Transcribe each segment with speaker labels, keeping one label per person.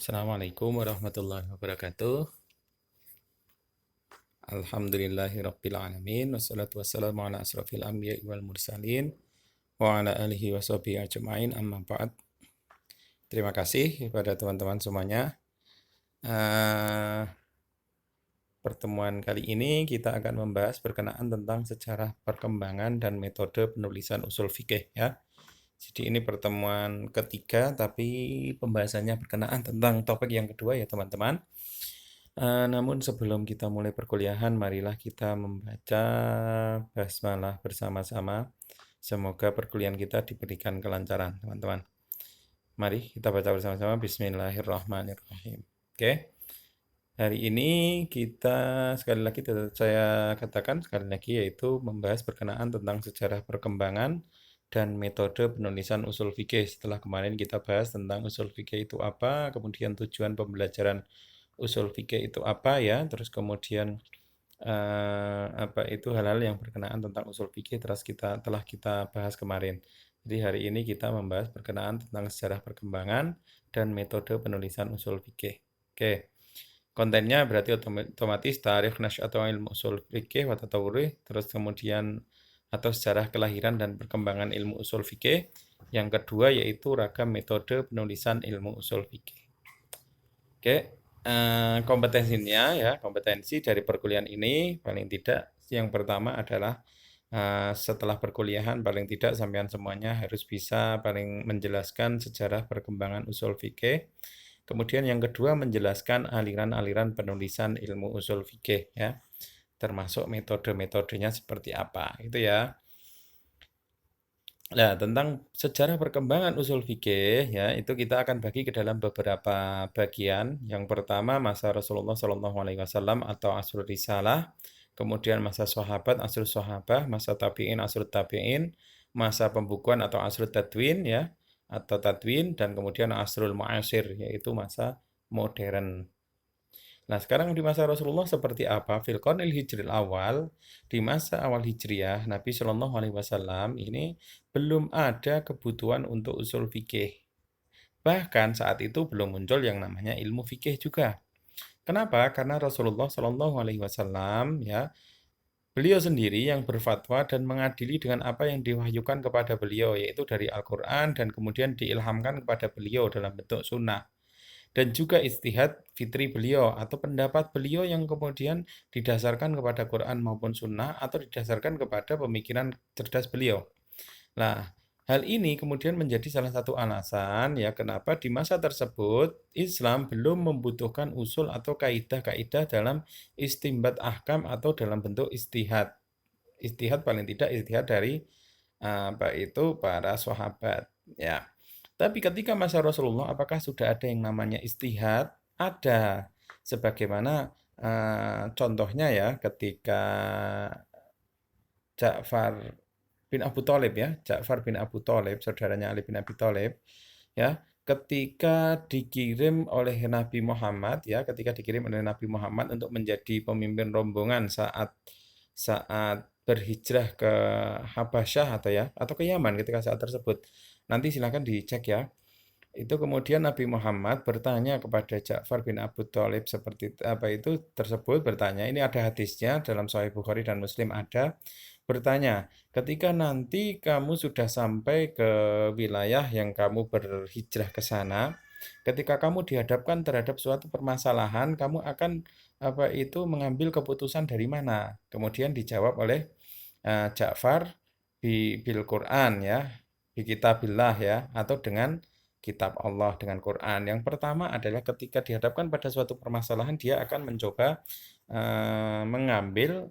Speaker 1: Assalamualaikum warahmatullahi wabarakatuh. Alhamdulillahirabbil alamin wassalatu wassalamu ala asrofil anbiya'i wal mursalin wa ala alihi washabihi ajmain amma ba'd. Terima kasih kepada teman-teman semuanya. Pertemuan kali ini kita akan membahas berkenaan tentang sejarah perkembangan dan metode penulisan usul fikih ya. Jadi ini pertemuan ketiga tapi pembahasannya berkenaan tentang topik yang kedua ya teman-teman. Namun sebelum kita mulai perkuliahan, marilah kita membaca basmalah bersama-sama. Semoga perkuliahan kita diberikan kelancaran, teman-teman. Mari kita baca bersama-sama. Bismillahirrahmanirrahim. Oke. Hari ini kita sekali lagi saya katakan sekali lagi yaitu membahas berkenaan tentang sejarah perkembangan dan metode penulisan usul fikih. Setelah kemarin kita bahas tentang usul fikih itu apa, kemudian tujuan pembelajaran usul fikih itu apa ya, terus kemudian apa itu hal-hal yang berkenaan tentang usul fikih telah kita bahas kemarin. Jadi hari ini kita membahas berkenaan tentang sejarah perkembangan dan metode penulisan usul fikih. Oke. Kontennya berarti otomatis tarikh nasy'atul ilmu usul fikih wa tatawwurih, terus kemudian atau sejarah kelahiran dan perkembangan ilmu usul fikih. Yang kedua yaitu ragam metode penulisan ilmu usul fikih. Oke, kompetensinya ya, kompetensi dari perkuliahan ini paling tidak yang pertama adalah setelah perkuliahan paling tidak sampean semuanya harus bisa paling menjelaskan sejarah perkembangan usul fikih. Kemudian yang kedua menjelaskan aliran-aliran penulisan ilmu usul fikih ya, termasuk metode-metodenya seperti apa, itu ya. Nah, tentang sejarah perkembangan usul fikih ya, itu kita akan bagi ke dalam beberapa bagian. Yang pertama masa Rasulullah SAW atau asrul risalah, kemudian masa sahabat asrul sahabah, masa tabi'in asrul tabi'in, masa pembukuan atau asrul tadwin ya, atau tadwin, dan kemudian asrul mu'asir yaitu masa modern. Nah, sekarang di masa Rasulullah seperti apa? Fil qarnil hijril awal, di masa awal hijriah, Nabi Shallallahu Alaihi Wasallam ini belum ada kebutuhan untuk usul fikih. Bahkan saat itu belum muncul yang namanya ilmu fikih juga. Kenapa? Karena Rasulullah Shallallahu Alaihi Wasallam ya, beliau sendiri yang berfatwa dan mengadili dengan apa yang diwahyukan kepada beliau, yaitu dari Al-Quran dan kemudian diilhamkan kepada beliau dalam bentuk sunnah. Dan juga istihad fitri beliau atau pendapat beliau yang kemudian didasarkan kepada Quran maupun Sunnah atau didasarkan kepada pemikiran cerdas beliau. Nah, hal ini kemudian menjadi salah satu alasan ya kenapa di masa tersebut Islam belum membutuhkan usul atau kaidah-kaidah dalam istimbat ahkam atau dalam bentuk istihad. Istihad paling tidak istihad dari apa itu para sahabat ya. Tapi ketika masa Rasulullah, apakah sudah ada yang namanya istihad? Ada. Sebagaimana contohnya ya, ketika Ja'far bin Abu Thalib ya, Ja'far bin Abu Thalib, saudaranya Ali bin Abi Thalib, ya, ketika dikirim oleh Nabi Muhammad ya, ketika dikirim oleh Nabi Muhammad untuk menjadi pemimpin rombongan saat saat berhijrah ke Habasyah atau ke Yaman ketika saat tersebut. Nanti silakan dicek ya. Itu kemudian Nabi Muhammad bertanya kepada Ja'far bin Abu Thalib seperti apa itu tersebut bertanya, ini ada hadisnya dalam Sahih Bukhari dan Muslim ada, bertanya, ketika nanti kamu sudah sampai ke wilayah yang kamu berhijrah ke sana, ketika kamu dihadapkan terhadap suatu permasalahan, kamu akan apa itu mengambil keputusan dari mana? Kemudian dijawab oleh Ja'far bil Quran ya, bi kitabillah ya, atau dengan kitab Allah dengan Quran. Yang pertama adalah ketika dihadapkan pada suatu permasalahan, dia akan mencoba mengambil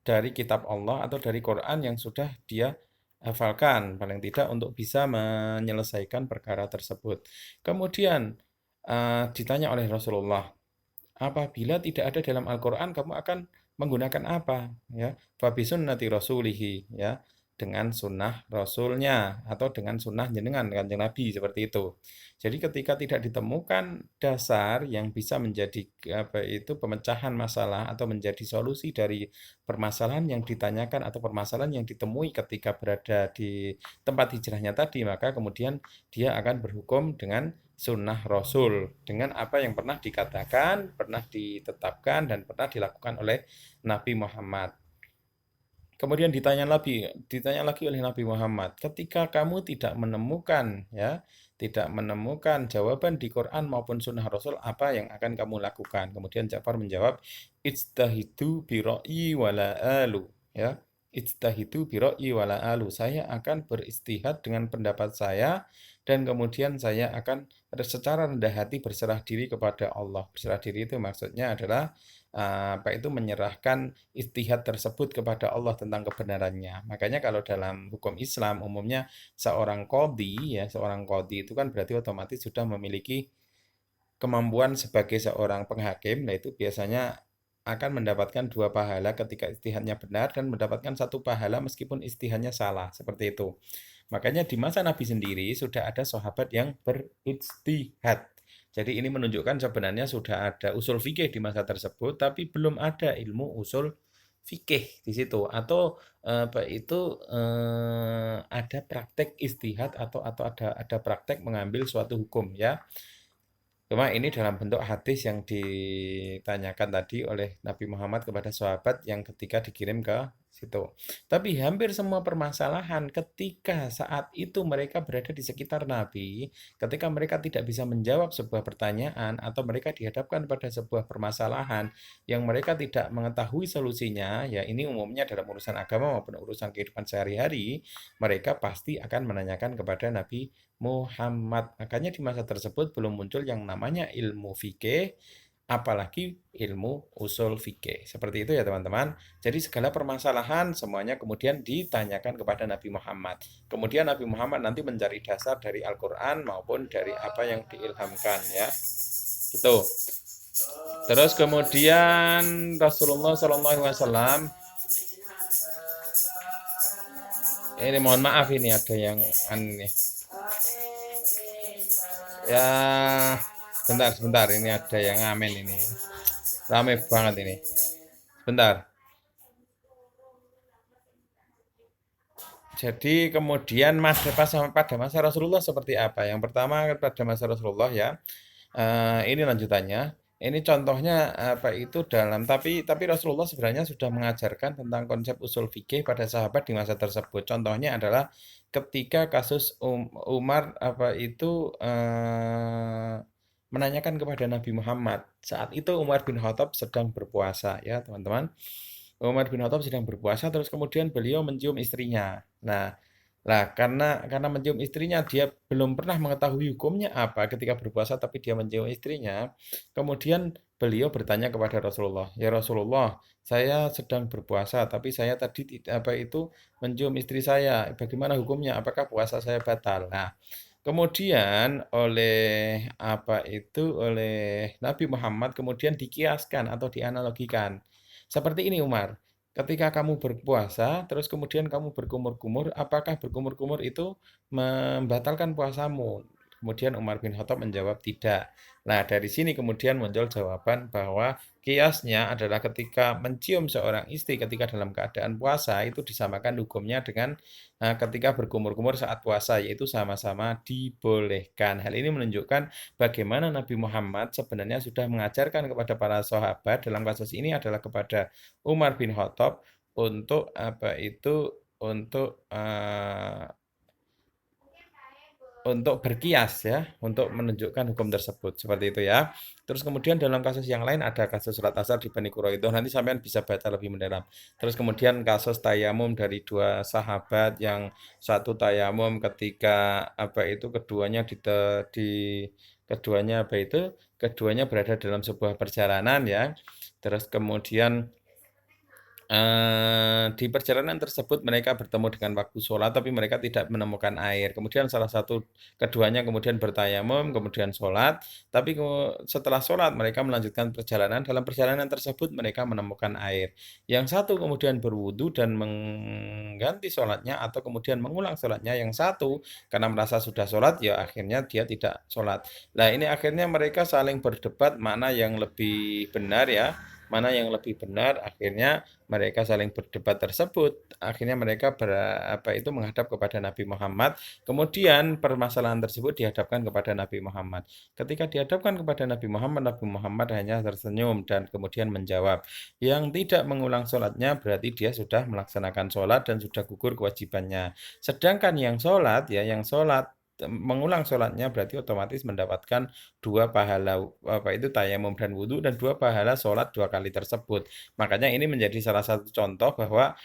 Speaker 1: dari kitab Allah atau dari Quran yang sudah dia hafalkan, paling tidak untuk bisa menyelesaikan perkara tersebut. Kemudian ditanya oleh Rasulullah, apabila tidak ada dalam Al-Quran, kamu akan menggunakan apa? Ya, fabisunnati rasulihi ya. dengan sunnah Rasulnya atau dengan sunnah jenengan Kanjeng Nabi seperti itu. Jadi ketika tidak ditemukan dasar yang bisa menjadi pemecahan masalah atau menjadi solusi dari permasalahan yang ditanyakan atau permasalahan yang ditemui ketika berada di tempat hijrahnya tadi, maka kemudian dia akan berhukum dengan sunnah Rasul, dengan apa yang pernah dikatakan, pernah ditetapkan, dan pernah dilakukan oleh Nabi Muhammad. Kemudian ditanya lagi oleh Nabi Muhammad, ketika kamu tidak menemukan jawaban di Quran maupun Sunnah Rasul, apa yang akan kamu lakukan? Kemudian Ja'far menjawab, ijtahidu bi ra'yi wala alu, ya. Ijtahidu bi ra'yi wala alu. Saya akan beristihad dengan pendapat saya dan kemudian saya akan secara rendah hati berserah diri kepada Allah. Berserah diri itu maksudnya adalah menyerahkan ijtihad tersebut kepada Allah tentang kebenarannya. Makanya kalau dalam hukum Islam umumnya seorang qadhi itu kan berarti otomatis sudah memiliki kemampuan sebagai seorang penghakim, yaitu biasanya akan mendapatkan 2 pahala ketika ijtihadnya benar dan mendapatkan 1 pahala meskipun ijtihadnya salah, seperti itu. Makanya di masa Nabi sendiri sudah ada sahabat yang berijtihad. Jadi ini menunjukkan sebenarnya sudah ada usul fikih di masa tersebut, tapi belum ada ilmu usul fikih di situ, atau ada praktek istihad atau ada praktek mengambil suatu hukum, ya. Cuma ini dalam bentuk hadis yang ditanyakan tadi oleh Nabi Muhammad kepada sahabat yang ketika dikirim ke situ. Tapi hampir semua permasalahan ketika saat itu mereka berada di sekitar Nabi, ketika mereka tidak bisa menjawab sebuah pertanyaan atau mereka dihadapkan pada sebuah permasalahan yang mereka tidak mengetahui solusinya, ya ini umumnya dalam urusan agama maupun urusan kehidupan sehari-hari, mereka pasti akan menanyakan kepada Nabi Muhammad. Makanya di masa tersebut belum muncul yang namanya ilmu fikih, apalagi ilmu usul fikih. Seperti itu ya teman-teman. Jadi segala permasalahan semuanya kemudian ditanyakan kepada Nabi Muhammad. Kemudian Nabi Muhammad nanti mencari dasar dari Al-Quran maupun dari apa yang diilhamkan, ya. Gitu. Terus kemudian Rasulullah SAW, ini mohon maaf ini ada yang aneh. Ya, sebentar, ini ada yang ngamen ini. Rame banget ini. Sebentar. Jadi kemudian pada masa Rasulullah seperti apa? Yang pertama pada masa Rasulullah, ya. Ini lanjutannya. Ini contohnya tapi Rasulullah sebenarnya sudah mengajarkan tentang konsep usul fikih pada sahabat di masa tersebut. Contohnya adalah ketika kasus Umar menanyakan kepada Nabi Muhammad. Saat itu Umar bin Khattab sedang berpuasa, ya teman-teman. Umar bin Khattab sedang berpuasa, terus kemudian beliau mencium istrinya. Nah, karena mencium istrinya, dia belum pernah mengetahui hukumnya apa ketika berpuasa, tapi dia mencium istrinya. Kemudian beliau bertanya kepada Rasulullah, ya Rasulullah, saya sedang berpuasa, tapi saya tadi mencium istri saya. Bagaimana hukumnya? Apakah puasa saya batal? Nah, kemudian oleh Nabi Muhammad kemudian dikiaskan atau dianalogikan. Seperti ini Umar, ketika kamu berpuasa, terus kemudian kamu berkumur-kumur, apakah berkumur-kumur itu membatalkan puasamu? Kemudian Umar bin Khattab menjawab tidak. Nah, dari sini kemudian muncul jawaban bahwa kiasnya adalah ketika mencium seorang istri ketika dalam keadaan puasa, itu disamakan hukumnya dengan ketika berkumur-kumur saat puasa, yaitu sama-sama dibolehkan. Hal ini menunjukkan bagaimana Nabi Muhammad sebenarnya sudah mengajarkan kepada para sahabat, dalam kasus ini adalah kepada Umar bin Khattab, untuk untuk berkias, ya, untuk menunjukkan hukum tersebut, seperti itu, ya. Terus kemudian dalam kasus yang lain ada kasus surat asar di Bani Quraidah, nanti sampean bisa baca lebih mendalam. Terus kemudian kasus tayamum dari 2 sahabat, yang satu tayamum ketika keduanya keduanya berada dalam sebuah perjalanan, ya. Terus kemudian Di perjalanan tersebut mereka bertemu dengan waktu sholat, tapi mereka tidak menemukan air. Kemudian keduanya kemudian bertayamum, kemudian sholat. Tapi setelah sholat mereka melanjutkan perjalanan. Dalam perjalanan tersebut mereka menemukan air. Yang satu kemudian berwudu dan mengganti sholatnya atau kemudian mengulang sholatnya. Yang satu karena merasa sudah sholat, ya akhirnya dia tidak sholat. Nah ini akhirnya mereka saling berdebat mana yang lebih benar ya. Mana yang lebih benar, akhirnya mereka saling berdebat tersebut, akhirnya mereka menghadap kepada Nabi Muhammad. Kemudian permasalahan tersebut dihadapkan kepada Nabi Muhammad. Ketika dihadapkan kepada Nabi Muhammad hanya tersenyum dan kemudian menjawab. Yang tidak mengulang sholatnya berarti dia sudah melaksanakan sholat dan sudah gugur kewajibannya. Sedangkan yang sholat mengulang sholatnya berarti otomatis mendapatkan dua pahala tayamum dan wudhu dan dua pahala sholat dua kali tersebut. Makanya ini menjadi salah satu contoh bahwa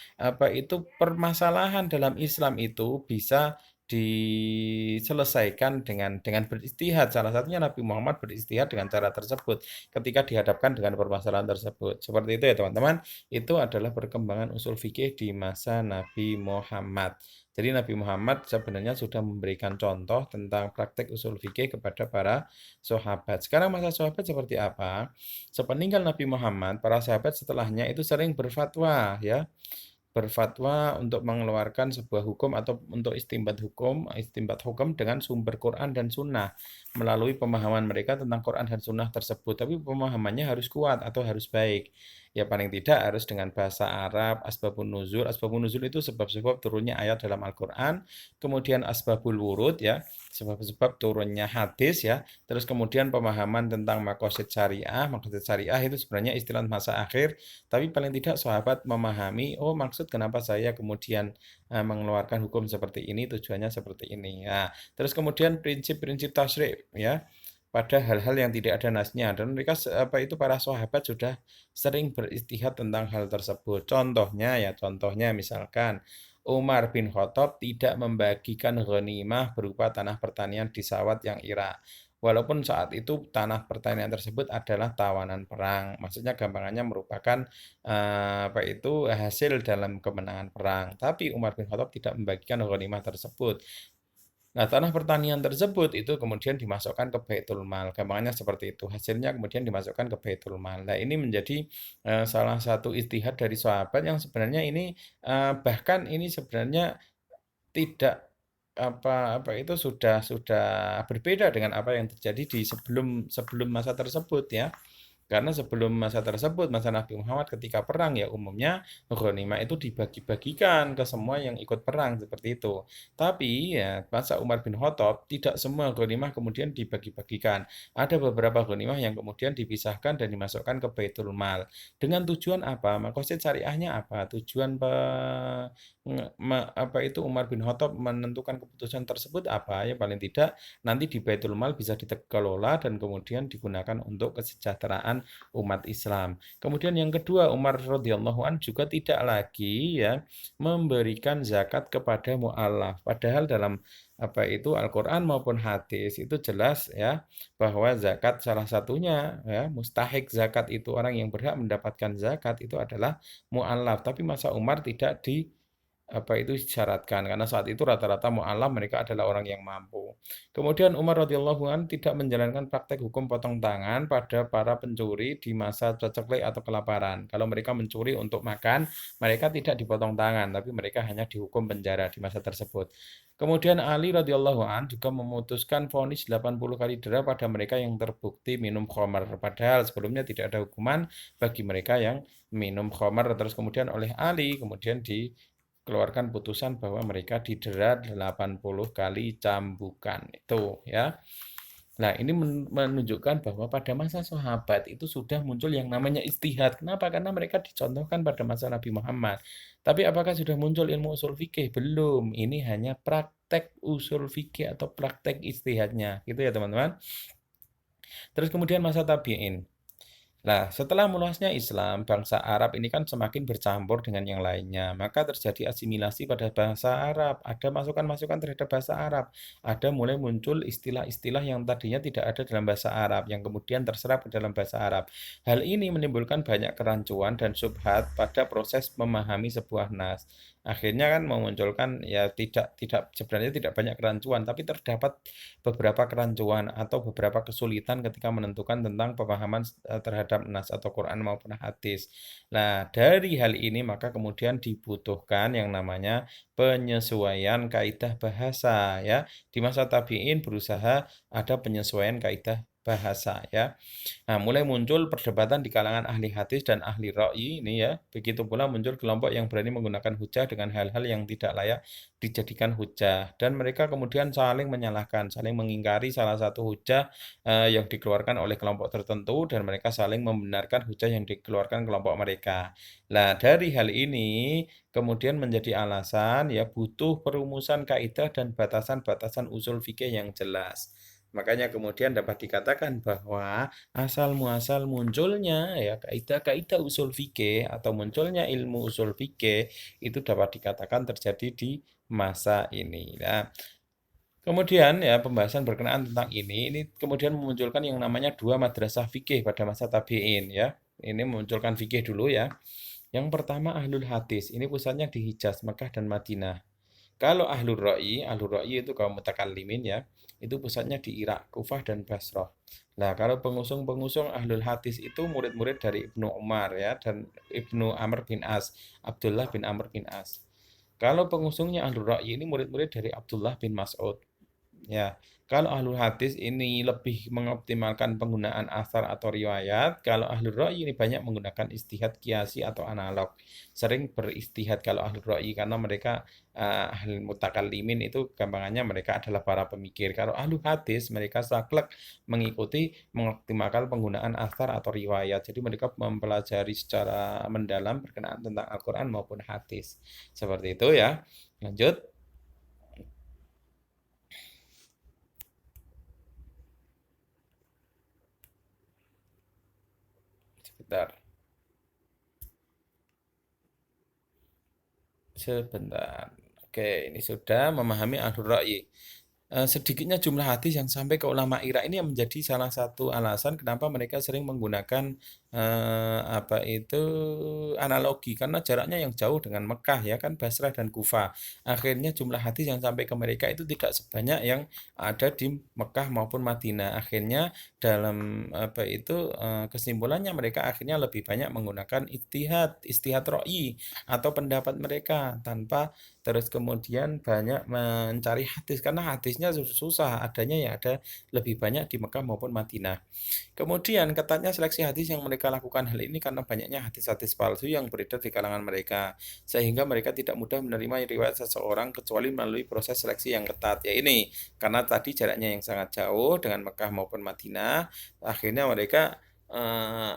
Speaker 1: permasalahan dalam Islam itu bisa diselesaikan dengan beristihad. Salah satunya Nabi Muhammad beristihad dengan cara tersebut ketika dihadapkan dengan permasalahan tersebut. Seperti itu ya teman-teman. Itu adalah perkembangan usul fikih di masa Nabi Muhammad. Jadi Nabi Muhammad sebenarnya sudah memberikan contoh tentang praktek usul fikih kepada para sahabat. Sekarang masa sahabat seperti apa? Sepeninggal Nabi Muhammad, para sahabat setelahnya itu sering berfatwa ya, berfatwa untuk mengeluarkan sebuah hukum atau untuk istimbat hukum dengan sumber Quran dan Sunnah melalui pemahaman mereka tentang Quran dan Sunnah tersebut. Tapi pemahamannya harus kuat atau harus baik. Ya paling tidak harus dengan bahasa Arab, asbabun nuzul. Asbabun nuzul itu sebab-sebab turunnya ayat dalam Al-Quran. Kemudian asbabul wurud ya, sebab-sebab turunnya hadis ya. Terus kemudian pemahaman tentang makosid syariah. Makosid syariah itu sebenarnya istilah masa akhir. Tapi paling tidak sahabat memahami, oh maksud kenapa saya kemudian mengeluarkan hukum seperti ini, tujuannya seperti ini. Nah, terus kemudian prinsip-prinsip tasyri' ya pada hal-hal yang tidak ada nasnya dan mereka para sahabat sudah sering beristihad tentang hal tersebut. Contohnya misalkan Umar bin Khattab tidak membagikan ghanimah berupa tanah pertanian di Sawat yang Irak. Walaupun saat itu tanah pertanian tersebut adalah tawanan perang, maksudnya gampangannya merupakan hasil dalam kemenangan perang. Tapi Umar bin Khattab tidak membagikan ghanimah tersebut. Nah, tanah pertanian tersebut itu kemudian dimasukkan ke Baitul Mal. Gampangannya seperti itu. Hasilnya kemudian dimasukkan ke Baitul Mal. Nah, ini menjadi salah satu ijtihad dari sahabat yang sebenarnya ini bahkan ini sebenarnya tidak sudah berbeda dengan apa yang terjadi di sebelum sebelum masa tersebut ya. Karena sebelum masa tersebut, masa Nabi Muhammad ketika perang ya umumnya ghanimah itu dibagi-bagikan ke semua yang ikut perang seperti itu. Tapi ya masa Umar bin Khattab tidak semua ghanimah kemudian dibagi-bagikan. Ada beberapa ghanimah yang kemudian dipisahkan dan dimasukkan ke Baitul Mal. Dengan tujuan apa? Maksud syariahnya apa? Tujuan Umar bin Khattab menentukan keputusan tersebut apa? Ya paling tidak nanti di Baitul Mal bisa dikelola dan kemudian digunakan untuk kesejahteraan umat Islam. Kemudian yang kedua, Umar radhiyallahu an juga tidak lagi ya memberikan zakat kepada mu'alaf. Padahal dalam Al-Quran maupun hadis itu jelas ya bahwa zakat salah satunya ya mustahik zakat itu orang yang berhak mendapatkan zakat itu adalah mu'alaf. Tapi masa Umar tidak disyaratkan karena saat itu rata-rata mu'alaf mereka adalah orang yang mampu. Kemudian Umar radhiyallahu an tidak menjalankan praktek hukum potong tangan pada para pencuri di masa ceklik atau kelaparan. Kalau mereka mencuri untuk makan, mereka tidak dipotong tangan, tapi mereka hanya dihukum penjara di masa tersebut. Kemudian Ali radhiyallahu an juga memutuskan vonis 80 kali dera pada mereka yang terbukti minum khamar. Padahal sebelumnya tidak ada hukuman bagi mereka yang minum khamar. Terus kemudian oleh Ali kemudian keluarkan putusan bahwa mereka didera 80 kali cambukan itu ya. Nah, ini menunjukkan bahwa pada masa sahabat itu sudah muncul yang namanya ijtihad. Kenapa? Karena mereka dicontohkan pada masa Nabi Muhammad. Tapi apakah sudah muncul ilmu usul fikih? Belum. Ini hanya praktek usul fikih atau praktek ijtihadnya. Gitu ya, teman-teman. Terus kemudian masa tabi'in. Nah, setelah meluasnya Islam, bangsa Arab ini kan semakin bercampur dengan yang lainnya. Maka terjadi asimilasi pada bahasa Arab. Ada masukan-masukan terhadap bahasa Arab. Ada mulai muncul istilah-istilah yang tadinya tidak ada dalam bahasa Arab, yang kemudian terserap ke dalam bahasa Arab. Hal ini menimbulkan banyak kerancuan dan syubhat pada proses memahami sebuah nas. Akhirnya kan memunculkan ya tidak sebenarnya tidak banyak kerancuan, tapi terdapat beberapa kerancuan atau beberapa kesulitan ketika menentukan tentang pemahaman terhadap nas atau Quran maupun hadis. Nah, dari hal ini maka kemudian dibutuhkan yang namanya penyesuaian kaidah bahasa ya. Di masa tabi'in berusaha ada penyesuaian kaidah bahasa ya. Nah, mulai muncul perdebatan di kalangan ahli hadis dan ahli ra'yi ini ya. Begitu pula muncul kelompok yang berani menggunakan hujah dengan hal-hal yang tidak layak dijadikan hujah. Dan mereka kemudian saling menyalahkan, saling mengingkari salah satu hujah yang dikeluarkan oleh kelompok tertentu dan mereka saling membenarkan hujah yang dikeluarkan kelompok mereka. Nah, dari hal ini kemudian menjadi alasan ya butuh perumusan kaidah dan batasan-batasan usul fikih yang jelas. Makanya kemudian dapat dikatakan bahwa asal muasal munculnya ya kaidah-kaidah usul fikih atau munculnya ilmu usul fikih itu dapat dikatakan terjadi di masa ini. Nah, kemudian ya pembahasan berkenaan tentang ini kemudian memunculkan yang namanya dua madrasah fikih pada masa tabi'in ya. Ini memunculkan fikih dulu ya. Yang pertama ahlul hadis, ini pusatnya di Hijaz, Mekah dan Madinah. Kalau ahlul ra'yi itu kaum mutakallimin ya, itu pusatnya di Irak, Kufah dan Basrah. Nah, kalau pengusung-pengusung ahlul hadis itu murid-murid dari Ibnu Umar ya dan Ibnu Amr bin As, Abdullah bin Amr bin As. Kalau pengusungnya ahlul ra'yi ini murid-murid dari Abdullah bin Mas'ud. Ya, kalau ahlul hadis ini lebih mengoptimalkan penggunaan asar atau riwayat. Kalau ahlul ra'yi ini banyak menggunakan istihad kiasi atau analog. Sering beristihad kalau ahlul ra'yi karena mereka ahli mutakallimin itu gampangannya mereka adalah para pemikir. Kalau ahlul hadis mereka saklek mengikuti mengoptimalkan penggunaan asar atau riwayat. Jadi mereka mempelajari secara mendalam berkenaan tentang Al-Qur'an maupun hadis. Seperti itu ya. Lanjut. Sebentar. Sebentar. Oke, ini sudah memahami ahlul ra'yi. Sedikitnya jumlah hadis yang sampai ke ulama Irak ini yang menjadi salah satu alasan kenapa mereka sering menggunakan apa itu analogi karena jaraknya yang jauh dengan Mekah ya kan Basrah dan Kufah. Akhirnya jumlah hadis yang sampai ke mereka itu tidak sebanyak yang ada di Mekah maupun Madinah. Akhirnya dalam apa itu kesimpulannya mereka akhirnya lebih banyak menggunakan istihad ra'yi atau pendapat mereka tanpa terus kemudian banyak mencari hadis karena hadisnya susah adanya ya ada lebih banyak di Mekah maupun Madinah. Kemudian ketatnya seleksi hadis yang mereka lakukan hal ini karena banyaknya hadis-hadis palsu yang beredar di kalangan mereka sehingga mereka tidak mudah menerima riwayat seseorang kecuali melalui proses seleksi yang ketat. Ya ini karena tadi jaraknya yang sangat jauh dengan Mekah maupun Madinah akhirnya mereka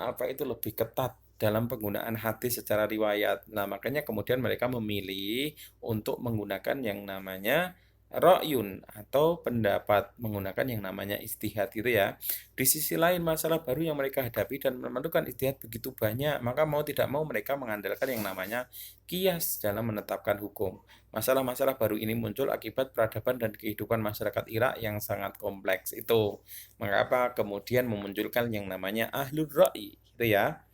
Speaker 1: apa itu lebih ketat dalam penggunaan hadis secara riwayat. Nah, makanya kemudian mereka memilih untuk menggunakan yang namanya ra'yun atau pendapat menggunakan yang namanya istihad itu ya. Di sisi lain masalah baru yang mereka hadapi dan memerlukan istihad begitu banyak, maka mau tidak mau mereka mengandalkan yang namanya kias dalam menetapkan hukum. Masalah-masalah baru ini muncul akibat peradaban dan kehidupan masyarakat Irak yang sangat kompleks itu. Mengapa kemudian memunculkan yang namanya ahlul ra'yi, gitu ya.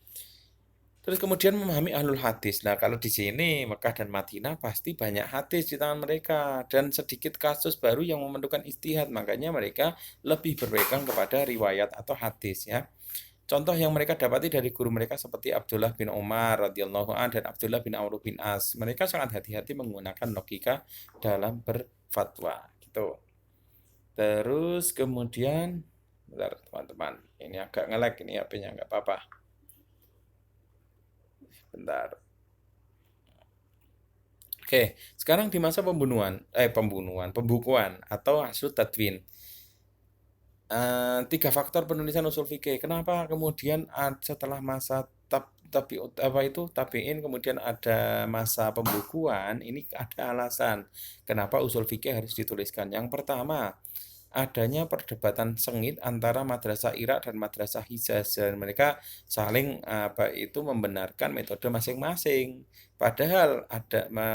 Speaker 1: Terus kemudian memahami ahlul hadis. Nah, kalau di sini Mekah dan Madinah pasti banyak hadis di tangan mereka dan sedikit kasus baru yang memerlukan istihad. Makanya mereka lebih berpegang kepada riwayat atau hadis ya. Contoh yang mereka dapati dari guru mereka seperti Abdullah bin Umar radhiyallahu an dan Abdullah bin Amr bin As. Mereka sangat hati-hati menggunakan logika dalam berfatwa gitu. Terus kemudian bentar teman-teman, ini agak nge-lag ini HP-nya nggak apa-apa. Bentar. Oke, sekarang di masa pembukuan atau hasud tadwin. Tiga faktor penulisan usul fikih. Kenapa kemudian setelah masa apa itu tabiin kemudian ada masa pembukuan? Ini ada alasan kenapa usul fikih harus dituliskan. Yang pertama, adanya perdebatan sengit antara madrasah Irak dan madrasah Hijaz, dan mereka saling membenarkan metode masing-masing. Padahal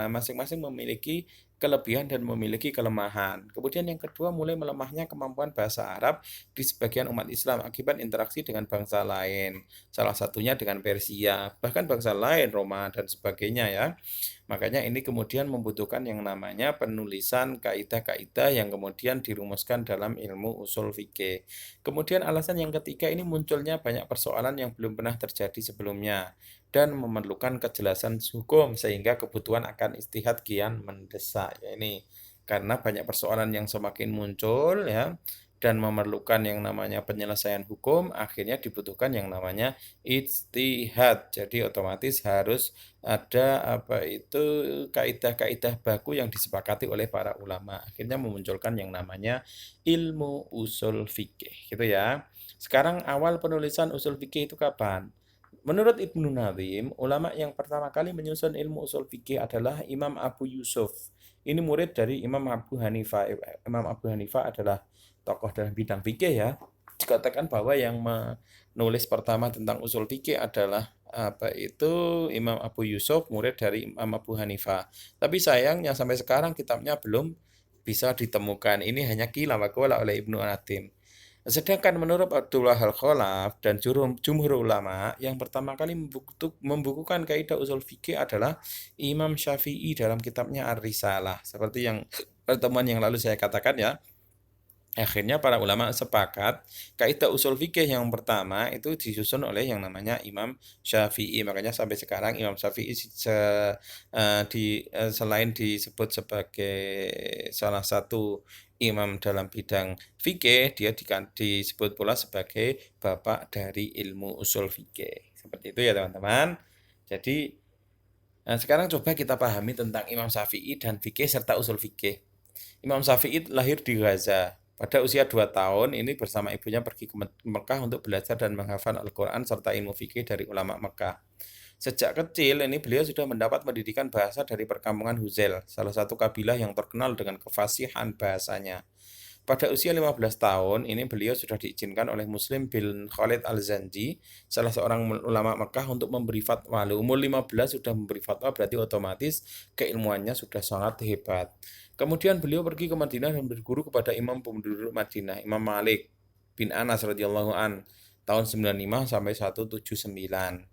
Speaker 1: masing-masing memiliki kelebihan dan memiliki kelemahan. Kemudian yang kedua, mulai melemahnya kemampuan bahasa Arab di sebagian umat Islam akibat interaksi dengan bangsa lain. Salah satunya dengan Persia, bahkan bangsa lain, Roma dan sebagainya ya. Makanya ini kemudian membutuhkan yang namanya penulisan kaidah-kaidah yang kemudian dirumuskan dalam ilmu usul fikih. Kemudian alasan yang ketiga, ini munculnya banyak persoalan yang belum pernah terjadi sebelumnya dan memerlukan kejelasan hukum sehingga kebutuhan akan istihad kian mendesak. Ya, ini karena banyak persoalan yang semakin muncul ya dan memerlukan yang namanya penyelesaian hukum, akhirnya dibutuhkan yang namanya ijtihad. Jadi otomatis harus ada kaidah-kaidah baku yang disepakati oleh para ulama. Akhirnya memunculkan yang namanya ilmu usul fikih, gitu ya. Sekarang awal penulisan usul fikih itu kapan? Menurut Ibnu Nazim, ulama yang pertama kali menyusun ilmu usul fikih adalah Imam Abu Yusuf. Ini murid dari Imam Abu Hanifah. Imam Abu Hanifah adalah tokoh dalam bidang fikih ya. Dikatakan bahwa yang menulis pertama tentang usul fikih adalah Imam Abu Yusuf, murid dari Imam Abu Hanifah. Tapi sayangnya sampai sekarang kitabnya belum bisa ditemukan. Ini hanya qila wa qala oleh Ibnu Nazim. Sedangkan menurut Abdullah Al-Khalaf dan jumhur ulama, yang pertama kali membukukan kaidah usul fikih adalah Imam Syafi'i dalam kitabnya Ar-Risalah. Seperti yang pertemuan yang lalu saya katakan ya. Akhirnya para ulama sepakat kaidah usul fikih yang pertama itu disusun oleh yang namanya Imam Syafi'i. Makanya sampai sekarang Imam Syafi'i selain disebut sebagai salah satu imam dalam bidang fikih, dia disebut pula sebagai bapak dari ilmu usul fikih. Seperti itu ya teman-teman. Jadi sekarang coba kita pahami tentang Imam Syafi'i dan fikih serta usul fikih. Imam Syafi'i lahir di Gaza. Pada usia 2 tahun, ini bersama ibunya pergi ke Mekah untuk belajar dan menghafal Al-Quran serta ilmu fikih dari ulama Mekah. Sejak kecil, ini beliau sudah mendapat pendidikan bahasa dari perkampungan Huzail, salah satu kabilah yang terkenal dengan kefasihan bahasanya. Pada usia 15 tahun, ini beliau sudah diizinkan oleh Muslim bin Khalid Al-Zanji, salah seorang ulama Mekah, untuk memberi fatwa. Umur 15 sudah memberi fatwa, berarti otomatis keilmuannya sudah sangat hebat. Kemudian beliau pergi ke Madinah dan berguru kepada imam penduduk Madinah, Imam Malik bin Anas radhiyallahu an, tahun 95 sampai 179.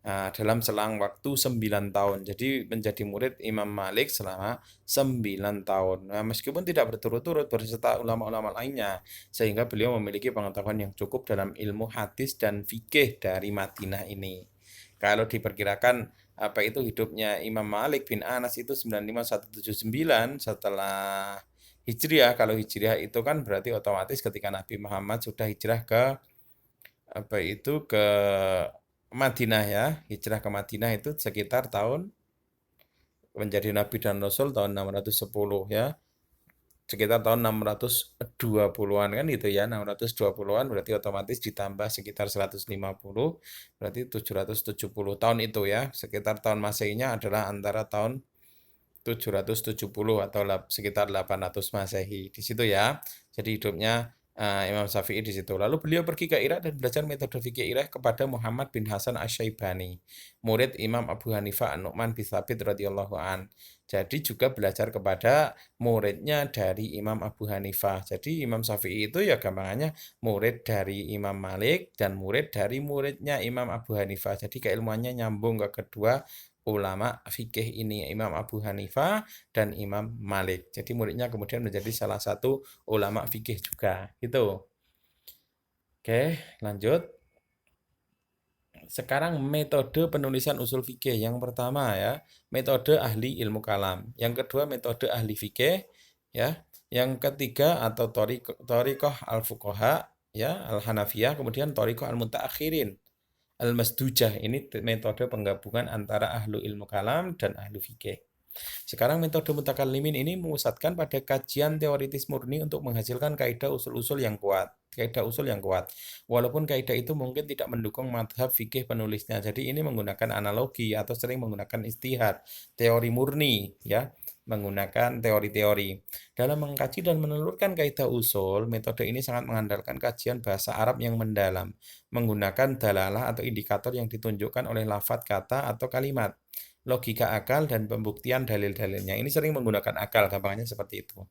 Speaker 1: Dalam selang waktu 9 tahun. Jadi menjadi murid Imam Malik selama 9 tahun. Nah, meskipun tidak berturut-turut berserta ulama-ulama lainnya, sehingga beliau memiliki pengetahuan yang cukup dalam ilmu hadis dan fikih dari Madinah ini. Kalau diperkirakan hidupnya Imam Malik bin Anas itu 95-179 setelah Hijriah. Kalau Hijriah itu kan berarti otomatis ketika Nabi Muhammad sudah hijrah ke ke Madinah ya. Hijrah ke Madinah itu sekitar tahun menjadi Nabi dan Rasul tahun 610 ya. Sekitar tahun 620-an kan gitu ya. 620-an berarti otomatis ditambah sekitar 150, berarti 770 tahun itu ya. Sekitar tahun Masehinya adalah antara tahun 770 atau sekitar 800 Masehi. Di situ ya. Jadi hidupnya Imam Syafi'i di situ. Lalu beliau pergi ke Irak dan belajar metode fikih Irak kepada Muhammad bin Hasan Asy-Syaibani, murid Imam Abu Hanifah An-Nu'man bin Tsabit radhiyallahu an. Jadi juga belajar kepada muridnya dari Imam Abu Hanifah. Jadi Imam Syafi'i itu ya gampangannya murid dari Imam Malik dan murid dari muridnya Imam Abu Hanifah. Jadi keilmuannya nyambung ke kedua ulama fikih ini, Imam Abu Hanifah dan Imam Malik. Jadi muridnya kemudian menjadi salah satu ulama fikih juga. Gitu. Oke, lanjut. Sekarang metode penulisan usul fikih. Yang pertama ya, metode ahli ilmu kalam. Yang kedua, metode ahli fikih. Ya. Yang ketiga atau Thariqah al-Fuqaha, ya, al-Hanafiyah, kemudian Thariqah al-Mutaakhirin, al-Masdujah. Ini metode penggabungan antara ahlu ilmu kalam dan ahlu fikih. Sekarang metode mutakallimin ini memusatkan pada kajian teoritis murni untuk menghasilkan kaidah usul-usul yang kuat. Kaidah usul yang kuat. Walaupun kaidah itu mungkin tidak mendukung madhab fikih penulisnya. Jadi ini menggunakan analogi atau sering menggunakan istihad, teori murni, ya. menggunakan teori-teori. Dalam mengkaji dan menelurkan kaidah usul, metode ini sangat mengandalkan kajian bahasa Arab yang mendalam, menggunakan dalalah atau indikator yang ditunjukkan oleh lafadz kata atau kalimat, logika akal dan pembuktian dalil-dalilnya. Ini sering menggunakan akal, gampangnya seperti itu.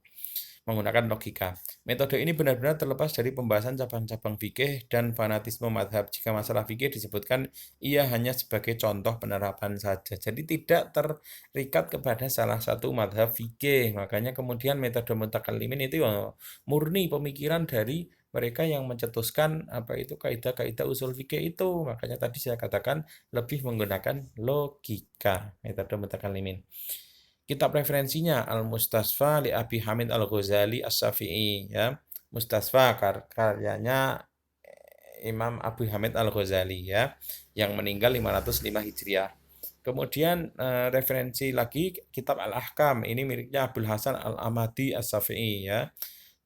Speaker 1: Menggunakan logika. Metode ini benar-benar terlepas dari pembahasan cabang-cabang fikih dan fanatisme madhab. Jika masalah fikih disebutkan, ia hanya sebagai contoh penerapan saja. Jadi tidak terikat kepada salah satu madhab fikih. Makanya kemudian metode mutakallimin itu murni pemikiran dari mereka yang mencetuskan kaidah-kaidah usul fikih itu. Makanya tadi saya katakan lebih menggunakan logika metode mutakallimin. Kitab referensinya Al-Mustasfa li Abi Hamid Al-Ghazali As-Syafi'i ya. Mustasfa karyanya Imam Abu Hamid Al-Ghazali ya, yang meninggal 505 Hijriah. Kemudian referensi lagi kitab Al-Ahkam, ini miliknya Abdul Hasan Al-Amadi As-Syafi'i ya,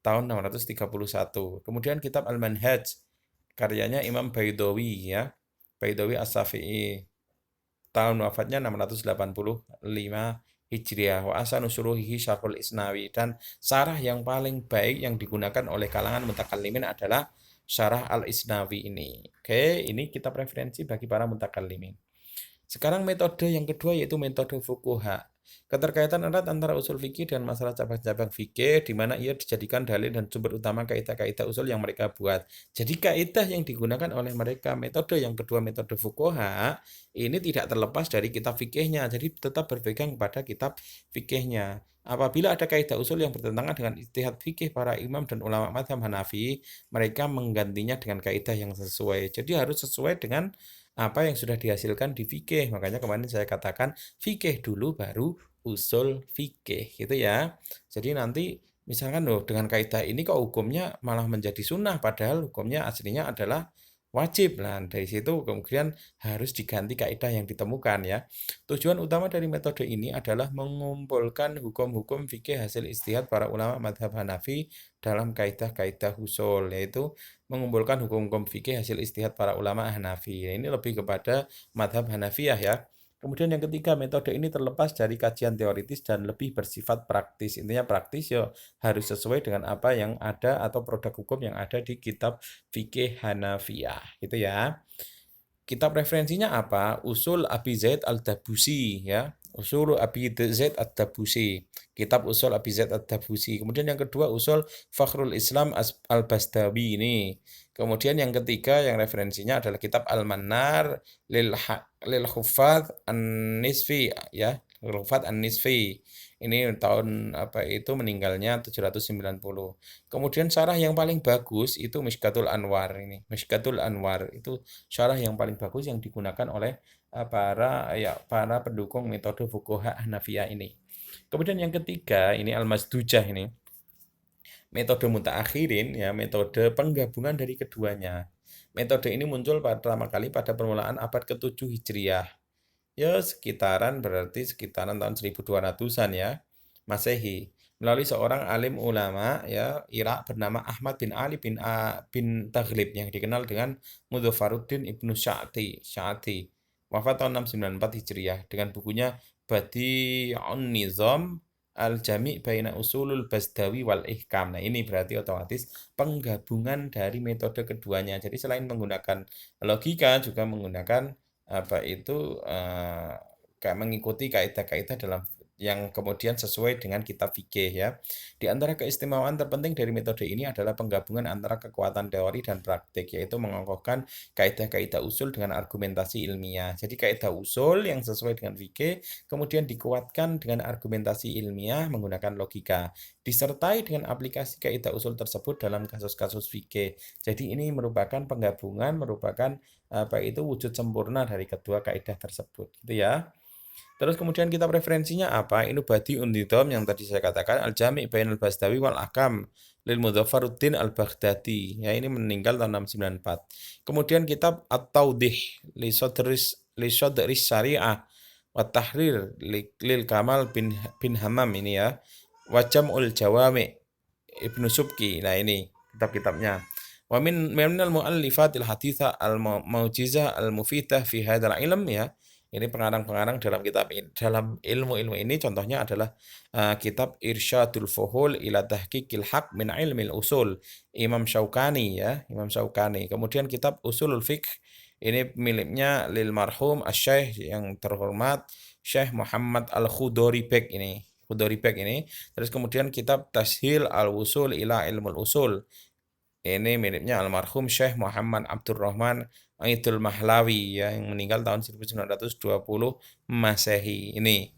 Speaker 1: tahun 631. Kemudian kitab Al-Manhaj, karyanya Imam Baidawi ya, Baidawi As-Syafi'i, tahun wafatnya 685 Hijriah. Wa asanu syuruhihi syarhul Isnawi, dan syarah yang paling baik yang digunakan oleh kalangan mutakallimin adalah syarah Al-Isnawi ini. Oke, ini kitab referensi bagi para mutakallimin. Sekarang metode yang kedua yaitu metode fuqaha. Keterkaitan erat antara usul fikih dan masalah cabang-cabang fikih, di mana ia dijadikan dalil dan sumber utama kaidah-kaidah usul yang mereka buat. Jadi kaidah yang digunakan oleh mereka, metode yang kedua, metode fuqaha, ini tidak terlepas dari kitab fikihnya. Jadi tetap berpegang kepada kitab fikihnya. Apabila ada kaidah usul yang bertentangan dengan ijtihad fikih para imam dan ulama mazhab Hanafi, mereka menggantinya dengan kaidah yang sesuai. Jadi harus sesuai dengan apa yang sudah dihasilkan di fikih. Makanya kemarin saya katakan fikih dulu baru usul fikih gitu ya. Jadi nanti misalkan loh dengan kaidah ini kok hukumnya malah menjadi sunnah padahal hukumnya aslinya adalah wajib. Nah, dari situ kemudian harus diganti kaidah yang ditemukan ya. Tujuan utama dari metode ini adalah mengumpulkan hukum-hukum fikih hasil ijtihad para ulama madhab Hanafi dalam kaidah-kaidah usul, yaitu mengumpulkan hukum-hukum fikih hasil ijtihad para ulama Hanafi. Ini lebih kepada madhab Hanafiyah ya. Kemudian yang ketiga, metode ini terlepas dari kajian teoritis dan lebih bersifat praktis. Intinya praktis ya harus sesuai dengan apa yang ada atau produk hukum yang ada di kitab fikih Hanafiyah, gitu ya. Kitab referensinya apa? Usul Abi Zaid Al-Dabusi ya. Usul Abi Zaid Al-Dabusi. Kitab Usul Abi Zaid Al-Dabusi. Kemudian yang kedua Usul Fakhrul Islam Al-Bastawi ini. Kemudian yang ketiga yang referensinya adalah kitab Al-Mannar lil Huffaz An-Nisfi ya. Huffaz An-Nisfi. Ini tahun meninggalnya 790. Kemudian syarah yang paling bagus itu Mishkatul Anwar ini. Mishkatul Anwar itu syarah yang paling bagus yang digunakan oleh para pendukung metode fuqaha Hanafiyah ini. Kemudian yang ketiga ini Al-Masdujah ini. Metode mutaakhirin ya, metode penggabungan dari keduanya. Metode ini muncul pertama kali pada permulaan abad ke-7 Hijriah. Ya berarti sekitaran tahun 1200-an ya, Masehi. Melalui seorang alim ulama ya Irak bernama Ahmad bin Ali bin Taghlib yang dikenal dengan Mudzafaruddin Ibnu Sya'ati. Wafat tahun 694 Hijriah dengan bukunya Badi'un Nizam Al-Jami' Baina Usulul Basdawi wal Ihkam. Nah, ini berarti otomatis penggabungan dari metode keduanya. Jadi selain menggunakan logika juga menggunakan kayak mengikuti kaidah-kaidah dalam yang kemudian sesuai dengan kitab fikih ya. Di antara keistimewaan terpenting dari metode ini adalah penggabungan antara kekuatan teori dan praktik, yaitu mengokohkan kaidah-kaidah usul dengan argumentasi ilmiah. Jadi kaidah usul yang sesuai dengan fikih kemudian dikuatkan dengan argumentasi ilmiah menggunakan logika, disertai dengan aplikasi kaidah usul tersebut dalam kasus-kasus fikih. Jadi ini merupakan penggabungan, merupakan wujud sempurna dari kedua kaidah tersebut, gitu ya. Terus kemudian kitab referensinya apa? Ini Badi'un Nizam yang tadi saya katakan, Al-Jami' Bainal Bastawi wal Ahkam lil Mudzafaruddin Al-Baghdadi. Ya, ini meninggal tahun 694. Kemudian kitab At-Tawdih li Sadris Syariah wa Tahrir lil Kamal bin Hammam ini ya. Wa Jam'ul Jawami' Ibnu Subki. Nah, ini kitab-kitabnya. Wa minal mu'allifatil haditha al-mau'jizah al-mufidah fi hadzal ilm ya. Ini pengarang-pengarang dalam kitab ini, dalam ilmu-ilmu ini contohnya adalah kitab Irsyadul Fuhul ila Tahqiqil Haq min Ilmil Usul, Imam Syaukani ya, Imam Syaukani. Kemudian kitab Usulul Fiqh ini miliknya lil marhum Asy-Syaikh yang terhormat Syekh Muhammad Al-Khudoribek ini. Khudoribek ini. Terus kemudian kitab Tashil Al-Wusul ila Ilmul Usul. Ini miliknya almarhum Syekh Muhammad Abdurrahman Aidul Mahlawi ya, yang meninggal tahun 1920 Masehi ini.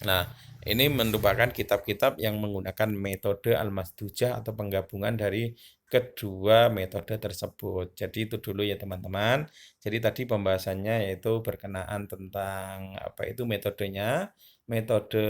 Speaker 1: Nah, ini merupakan kitab-kitab yang menggunakan metode Al-Masdujah atau penggabungan dari kedua metode tersebut. Jadi itu dulu ya teman-teman. Jadi tadi pembahasannya yaitu berkenaan tentang apa itu metodenya, metode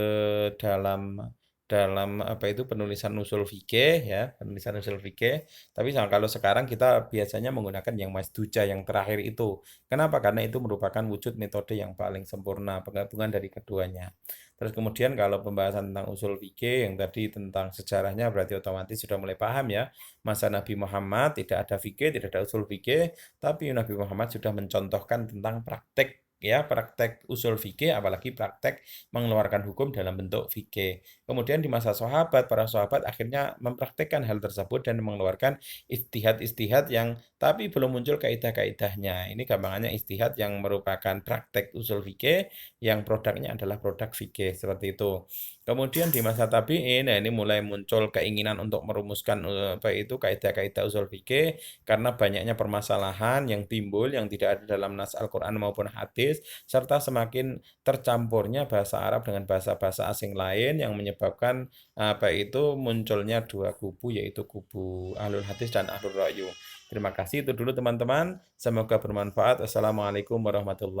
Speaker 1: dalam dalam apa itu penulisan usul fikih ya, penulisan usul fikih. Tapi kalau sekarang kita biasanya menggunakan yang Masdujah yang terakhir itu. Kenapa? Karena itu merupakan wujud metode yang paling sempurna, penggabungan dari keduanya. Terus kemudian kalau pembahasan tentang usul fikih yang tadi tentang sejarahnya berarti otomatis sudah mulai paham ya. Masa Nabi Muhammad tidak ada fikih, tidak ada usul fikih, tapi Nabi Muhammad sudah mencontohkan tentang praktek ya, praktek usul fikih apalagi praktek mengeluarkan hukum dalam bentuk fikih. Kemudian di masa sahabat, para sahabat akhirnya mempraktekkan hal tersebut dan mengeluarkan istihad-istihad yang tapi belum muncul kaidah-kaidahnya. Ini gampangannya istihad yang merupakan praktek usul fikih yang produknya adalah produk fikih seperti itu. Kemudian di masa tabi'in, nah ini mulai muncul keinginan untuk merumuskan apa itu kaidah-kaidah usul fikih karena banyaknya permasalahan yang timbul yang tidak ada dalam nas Al-Qur'an maupun hadis serta semakin tercampurnya bahasa Arab dengan bahasa-bahasa asing lain yang menyebabkan apa itu munculnya dua kubu yaitu kubu Ahlul Hadis dan Ahlul Ra'yu. Terima kasih itu dulu teman-teman. Semoga bermanfaat. Assalamualaikum warahmatullahi